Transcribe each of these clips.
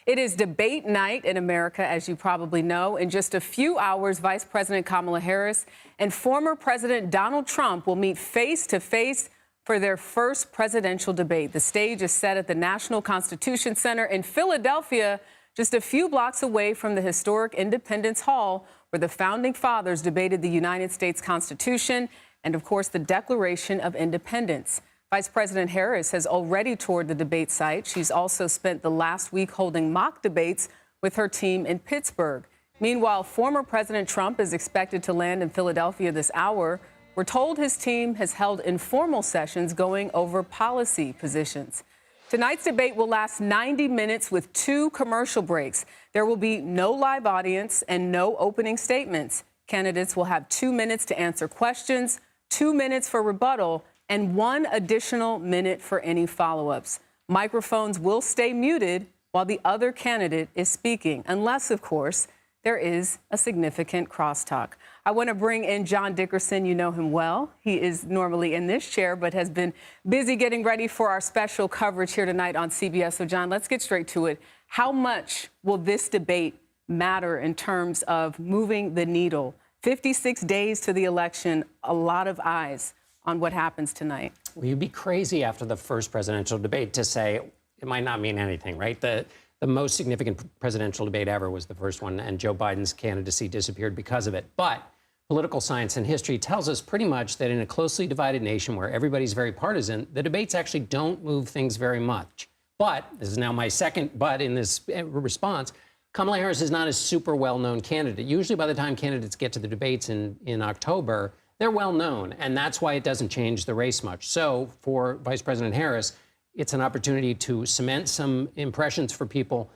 It is debate night in America, as you probably know. In just a few hours, Vice President Kamala Harris and former President Donald Trump will meet face to face for their first presidential debate. The stage is set at the National Constitution Center in Philadelphia, just a few blocks away from the historic Independence Hall, where the founding fathers debated the United States Constitution and, of course, the Declaration of Independence. Vice President Harris has already toured the debate site. She's also spent the last week holding mock debates with her team in Pittsburgh. Meanwhile, former President Trump is expected to land in Philadelphia this hour. We're told his team has held informal sessions going over policy positions. Tonight's debate will last 90 minutes with 2 commercial breaks. There will be no live audience and no opening statements. Candidates will have 2 minutes to answer questions, 2 minutes for rebuttal, and 1 additional minute for any follow-ups. Microphones will stay muted while the other candidate is speaking, unless, of course, there is a significant crosstalk. I want to bring in John Dickerson. You know him well. He is normally in this chair, but has been busy getting ready for our special coverage here tonight on CBS. So, John, let's get straight to it. How much will this debate matter in terms of moving the needle? 56 days to the election, a lot of eyes on what happens tonight. Well, you'd be crazy after the first presidential debate to say it might not mean anything, right? The most significant presidential debate ever was the first one, and Joe Biden's candidacy disappeared because of it. But political science and history tells us pretty much that in a closely divided nation where everybody's very partisan, the debates actually don't move things very much. But, this is now my second but in this response, Kamala Harris is not a super well-known candidate. Usually by the time candidates get to the debates in October, they're well known, and that's why it doesn't change the race much. So for Vice President Harris, it's an opportunity to cement some impressions for people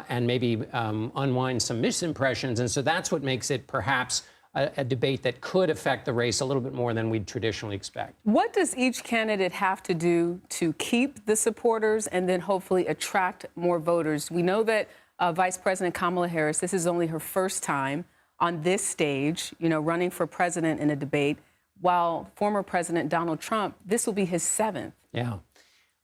and maybe unwind some misimpressions. And so that's what makes it perhaps a debate that could affect the race a little bit more than we'd traditionally expect. What does each candidate have to do to keep the supporters and then hopefully attract more voters? We know that Vice President Kamala Harris, this is only her first time on this stage, running for president in a debate, while former President Donald Trump, this will be his 7th. Yeah.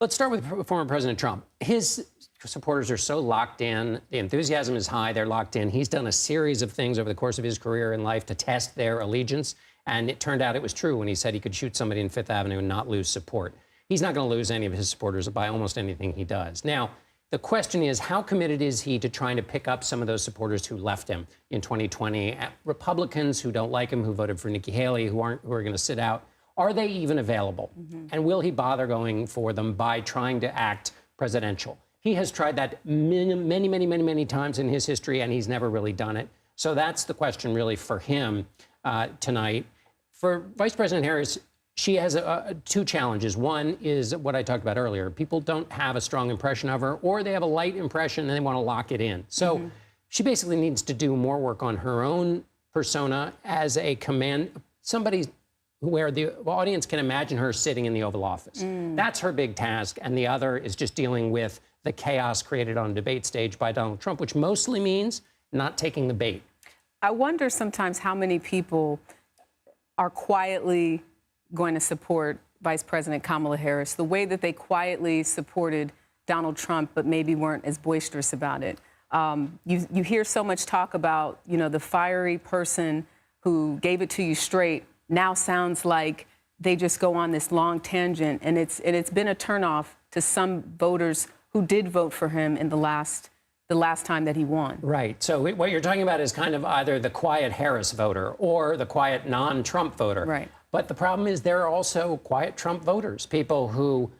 Let's start with former President Trump. His supporters are so locked in. The enthusiasm is high. They're locked in. He's done a series of things over the course of his career in life to test their allegiance. And it turned out it was true when he said he could shoot somebody in Fifth Avenue and not lose support. He's not going to lose any of his supporters by almost anything he does. Now, the question is, how committed is he to trying to pick up some of those supporters who left him in 2020? Republicans who don't like him, who voted for Nikki Haley, who are going to sit out. Are they even available? And will he bother going for them by trying to act presidential? He has tried that many times in his history, and he's never really done it. So that's the question really for him tonight. For Vice President Harris, she has 2 challenges. One is what I talked about earlier. People don't have a strong impression of her, or they have a light impression and they want to lock it in. So she basically needs to do more work on her own persona as a somebody where the audience can imagine her sitting in the Oval Office. That's her big task. And the other is just dealing with the chaos created on a debate stage by Donald Trump, which mostly means not taking the bait. I wonder sometimes how many people are quietly going to support Vice President Kamala Harris the way that they quietly supported Donald Trump, but maybe weren't as boisterous about it. You hear so much talk about, the fiery person who gave it to you straight now sounds like they just go on this long tangent, and it's been a turnoff to some voters who did vote for him in the last time that he won. Right. So what you're talking about is kind of either the quiet Harris voter or the quiet non-Trump voter. Right. But the problem is there are also quiet Trump voters, people who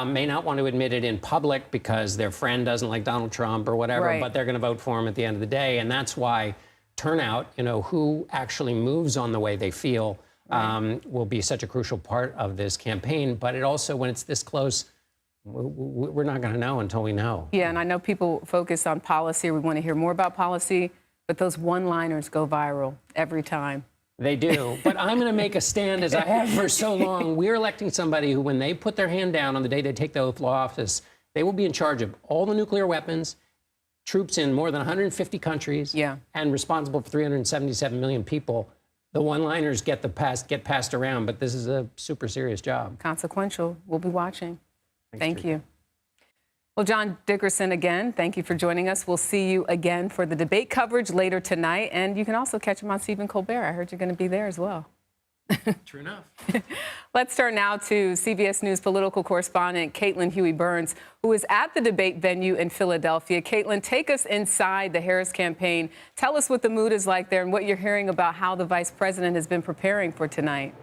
may not want to admit it in public because their friend doesn't like Donald Trump or whatever, right, but they're going to vote for him at the end of the day. And that's why turnout, who actually moves on the way they feel, will be such a crucial part of this campaign. But it also, when it's this close, we're not going to know until we know. Yeah, and I know people focus on policy. We want to hear more about policy, but those one-liners go viral every time. They do. But I'm going to make a stand, as I have for so long. We're electing somebody who, when they put their hand down on the day they take the oath of office, they will be in charge of all the nuclear weapons, troops in more than 150 countries, and responsible for 377 million people. The one-liners get passed around, but this is a super serious job. Consequential. We'll be watching. Thank you. Well, John Dickerson, again, thank you for joining us. We'll see you again for the debate coverage later tonight. And you can also catch him on Stephen Colbert. I heard you're going to be there as well. True enough. Let's turn now to CBS News political correspondent Caitlin Huey-Burns, who is at the debate venue in Philadelphia. Caitlin, take us inside the Harris campaign. Tell us what the mood is like there and what you're hearing about how the vice president has been preparing for tonight.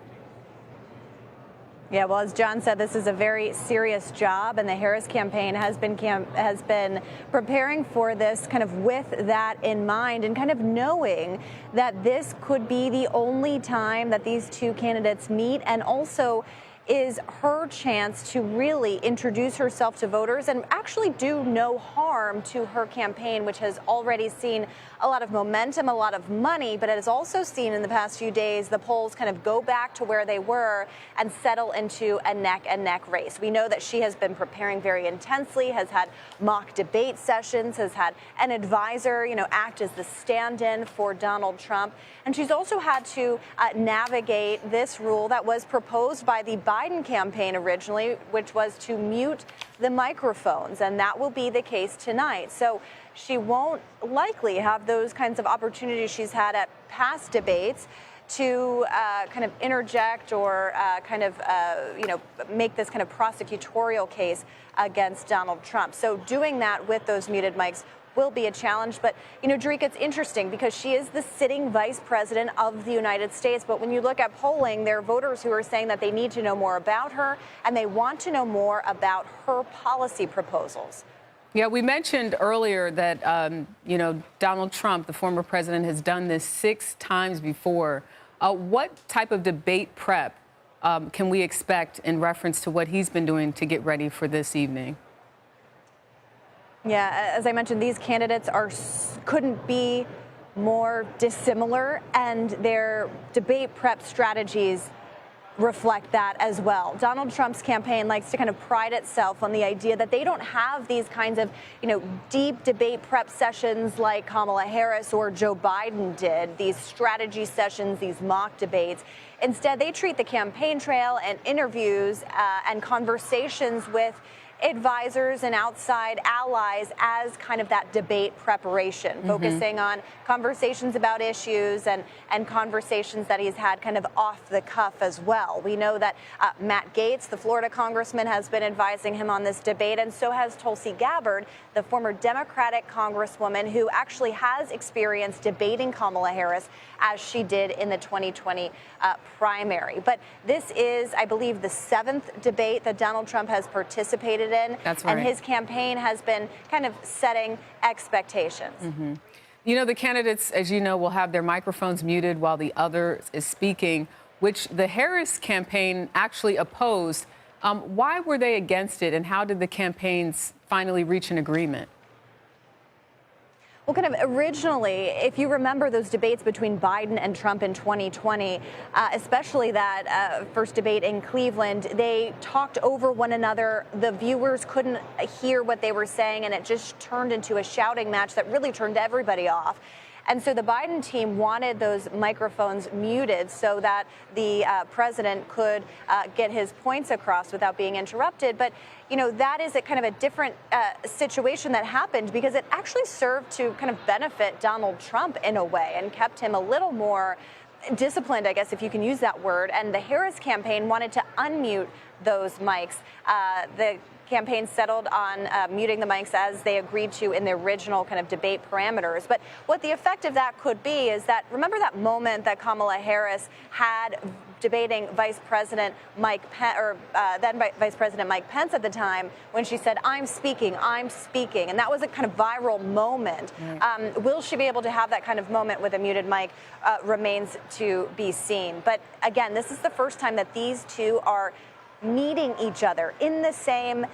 Yeah, well, as John said, this is a very serious job, and the Harris campaign has been preparing for this kind of with that in mind and kind of knowing that this could be the only time that these two candidates meet, and also is her chance to really introduce herself to voters and actually do no harm to her campaign, which has already seen a lot of momentum, a lot of money, but it has also seen in the past few days the polls kind of go back to where they were and settle into a neck-and-neck race. We know that she has been preparing very intensely, has had mock debate sessions, has had an advisor, act as the stand-in for Donald Trump. And she's also had to navigate this rule that was proposed by the Biden campaign originally, which was to mute the microphones, and that will be the case tonight. So she won't likely have those kinds of opportunities she's had at past debates to kind of interject or make this kind of prosecutorial case against Donald Trump. So doing that with those muted mics will be a challenge. But, Drake, it's interesting because she is the sitting vice president of the United States. But when you look at polling, there are voters who are saying that they need to know more about her and they want to know more about her policy proposals. Yeah, we mentioned earlier that, Donald Trump, the former president, has done this 6 times before. What type of debate prep can we expect in reference to what he's been doing to get ready for this evening? Yeah, as I mentioned, these candidates couldn't be more dissimilar, and their debate prep strategies reflect that as well. Donald Trump's campaign likes to kind of pride itself on the idea that they don't have these kinds of, deep debate prep sessions like Kamala Harris or Joe Biden did, these strategy sessions, these mock debates. Instead, they treat the campaign trail and interviews and conversations with advisors and outside allies as kind of that debate preparation, focusing on conversations about issues and conversations that he's had kind of off the cuff as well. We know that Matt Gaetz, the Florida congressman, has been advising him on this debate, and so has Tulsi Gabbard, the former Democratic congresswoman who actually has experience debating Kamala Harris as she did in the 2020 primary. But this is, I believe, the 7th debate that Donald Trump has participated in. That's right. And his campaign has been kind of setting expectations. The candidates, as you know, will have their microphones muted while the other is speaking, which the Harris campaign actually opposed. Why were they against it, and how did the campaigns finally reach an agreement? Well, kind of originally, if you remember those debates between Biden and Trump in 2020, especially that first debate in Cleveland, they talked over one another. The viewers couldn't hear what they were saying, and it just turned into a shouting match that really turned everybody off. And so the Biden team wanted those microphones muted so that the president could get his points across without being interrupted. But, that is a kind of a different situation that happened because it actually served to kind of benefit Donald Trump in a way and kept him a little more disciplined, I guess, if you can use that word. And the Harris campaign wanted to unmute those mics. The campaign settled on muting the mics as they agreed to in the original kind of debate parameters. But what the effect of that could be is that, remember that moment that Kamala Harris had debating Vice President Mike Pence, or then Vice President Mike Pence at the time, when she said, I'm speaking. And that was a kind of viral moment. Will she be able to have that kind of moment with a muted mic remains to be seen. But again, this is the first time that these two are meeting each other in the same,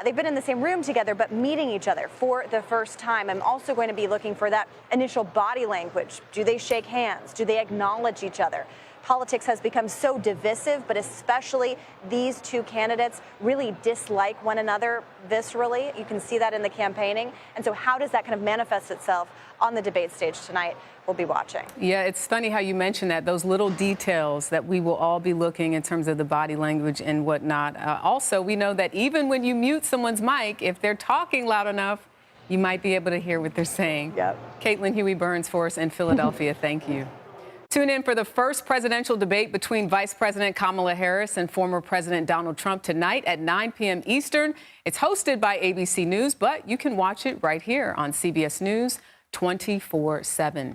they've been in the same room together, but meeting each other for the first time. I'm also going to be looking for that initial body language. Do they shake hands? Do they acknowledge each other? politics has become so divisive, but especially these two candidates really dislike one another viscerally. You can see that in the campaigning. And so how does that kind of manifest itself on the debate stage tonight? We'll be watching. Yeah, it's funny how you mentioned that, those little details that we will all be looking in terms of the body language and whatnot. Also, we know that even when you mute someone's mic, if they're talking loud enough, you might be able to hear what they're saying. Yep. Caitlin Huey-Burns for us in Philadelphia, thank you. Tune in for the first presidential debate between Vice President Kamala Harris and former President Donald Trump tonight at 9 p.m. Eastern. It's hosted by ABC News, but you can watch it right here on CBS News 24/7.